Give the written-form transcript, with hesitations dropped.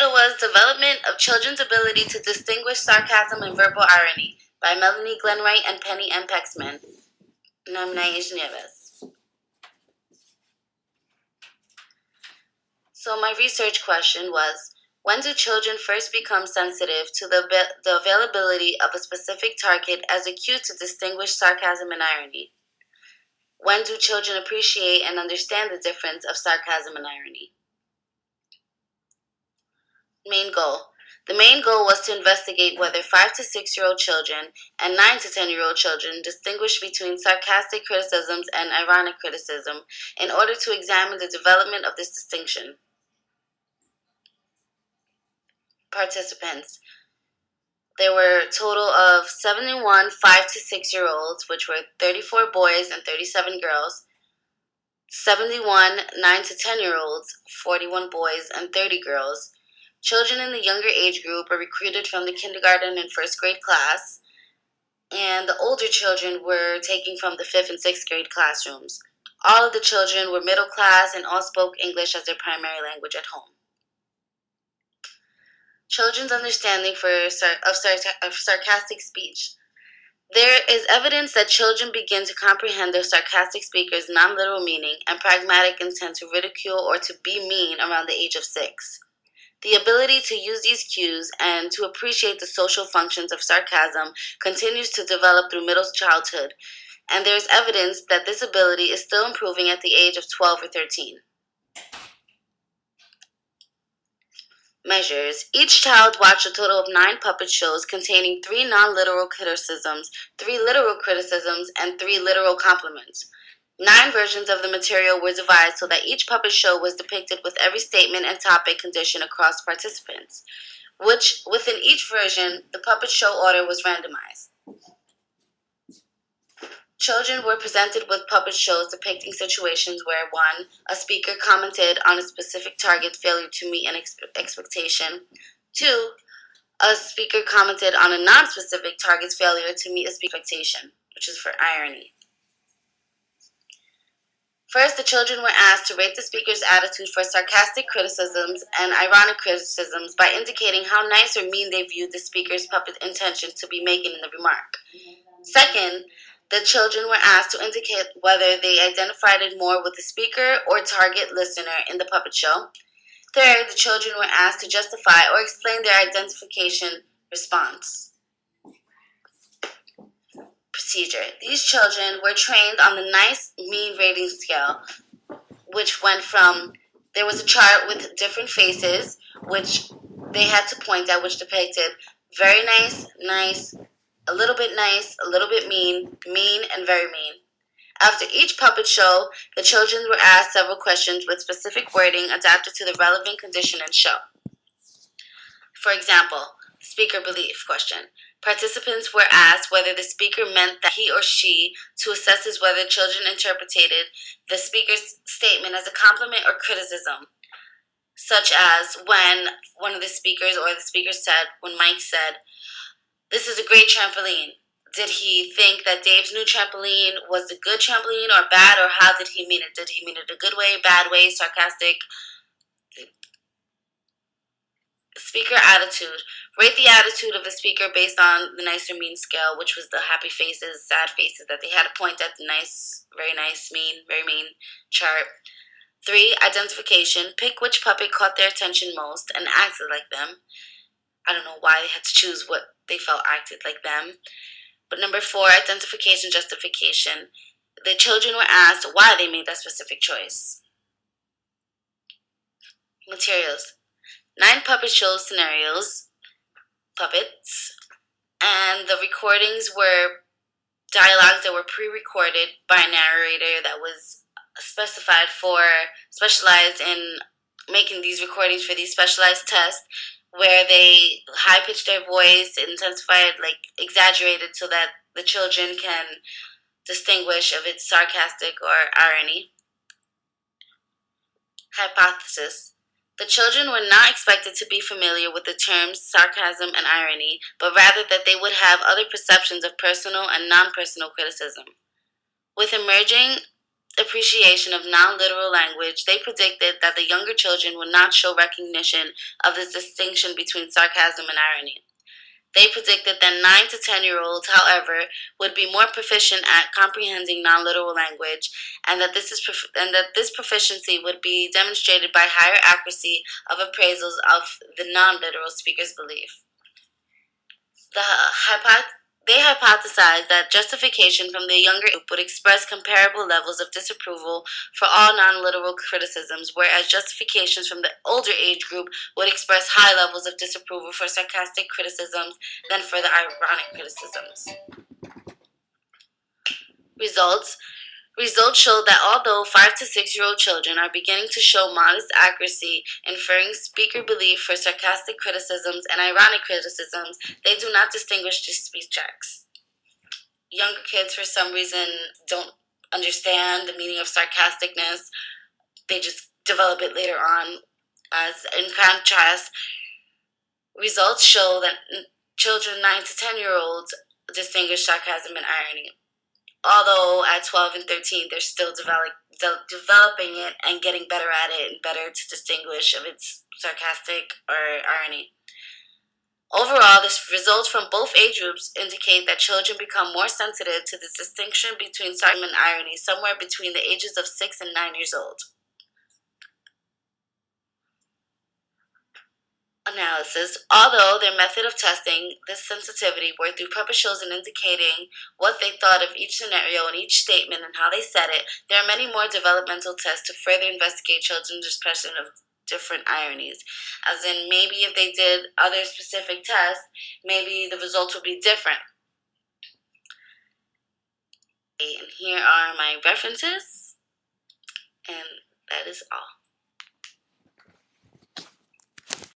title was Development of Children's Ability to Distinguish Sarcasm and Verbal Irony by Melanie Glenwright and Penny M. Pexman. And I'm Nayasia Nieves. So my research question was, when do children first become sensitive to the availability of a specific target as a cue to distinguish sarcasm and irony? When do children appreciate and understand the difference of sarcasm and irony? Main goal. The main goal was to investigate whether 5 to 6-year-old children and 9 to 10-year-old children distinguish between sarcastic criticisms and ironic criticism in order to examine the development of this distinction. Participants. There were a total of 71 5 to 6-year-olds, which were 34 boys and 37 girls, 71 9 to 10-year-olds, 41 boys and 30 girls. Children in the younger age group were recruited from the kindergarten and first grade class, and the older children were taken from the 5th and 6th grade classrooms. All of the children were middle class and all spoke English as their primary language at home. Children's understanding of sarcastic speech. There is evidence that children begin to comprehend their sarcastic speaker's non-literal meaning and pragmatic intent to ridicule or to be mean around the age of 6. The ability to use these cues and to appreciate the social functions of sarcasm continues to develop through middle childhood, and there is evidence that this ability is still improving at the age of 12 or 13. Measures. Each child watched a total of 9 puppet shows containing 3 non-literal criticisms, 3 literal criticisms, and 3 literal compliments. 9 versions of the material were devised so that each puppet show was depicted with every statement and topic condition across participants, which within each version, the puppet show order was randomized. Children were presented with puppet shows depicting situations where 1. A speaker commented on a specific target's failure to meet an expectation. 2. A speaker commented on a non-specific target's failure to meet a expectation, which is for irony. First, the children were asked to rate the speaker's attitude for sarcastic criticisms and ironic criticisms by indicating how nice or mean they viewed the speaker's puppet intentions to be making in the remark. Second, the children were asked to indicate whether they identified more with the speaker or target listener in the puppet show. Third, the children were asked to justify or explain their identification response. Procedure. These children were trained on the nice mean rating scale, which went from, there was a chart with different faces, which they had to point at, which depicted very nice, nice, a little bit mean, mean, and very mean. After each puppet show, the children were asked several questions with specific wording adapted to the relevant condition and show. For example, speaker belief question. Participants were asked whether the speaker meant that he or she to assess as whether children interpreted the speaker's statement as a compliment or criticism, such as when one of the speakers or the speaker said, when Mike said, "This is a great trampoline." Did he think that Dave's new trampoline was a good trampoline or bad, or how did he mean it? Did he mean it a good way, bad way, sarcastic? Speaker attitude. Rate the attitude of the speaker based on the nice or mean scale, which was the happy faces, sad faces that they had to point at the nice, mean, very mean chart. 3. Identification. Pick which puppet caught their attention most and acted like them. I don't know why they had to choose what they felt acted like them. But number 4, identification, justification. The children were asked why they made that specific choice. Materials. 9 puppet show scenarios, puppets, and the recordings were dialogues that were pre-recorded by a narrator that was specialized in making these recordings for these specialized tests, where they high-pitched their voice, intensified, exaggerated, so that the children can distinguish if it's sarcastic or irony. Hypothesis. The children were not expected to be familiar with the terms sarcasm and irony, but rather that they would have other perceptions of personal and non-personal criticism. With emerging appreciation of non-literal language, they predicted that the younger children would not show recognition of this distinction between sarcasm and irony. They predicted that 9 to 10-year-olds, however, would be more proficient at comprehending non-literal language, and that this proficiency would be demonstrated by higher accuracy of appraisals of the non-literal speaker's belief. They hypothesized that justification from the younger group would express comparable levels of disapproval for all non-literal criticisms, whereas justifications from the older age group would express high levels of disapproval for sarcastic criticisms than for the ironic criticisms. Results show that although 5 to 6-year-old children are beginning to show modest accuracy, inferring speaker belief for sarcastic criticisms and ironic criticisms, they do not distinguish these speech acts. Younger kids, for some reason, don't understand the meaning of sarcasticness. They just develop it later on. As in contrast, results show that children 9 to 10-year-olds distinguish sarcasm and irony. Although at 12 and 13, they're still developing it and getting better at it and better to distinguish if it's sarcastic or irony. Overall, the results from both age groups indicate that children become more sensitive to the distinction between sarcasm and irony somewhere between the ages of 6 and 9 years old. Analysis. Although their method of testing this sensitivity were through puppet shows and indicating what they thought of each scenario and each statement and how they said it, there are many more developmental tests to further investigate children's expression of different ironies. As in, maybe if they did other specific tests, maybe the results would be different. And here are my references, and that is all.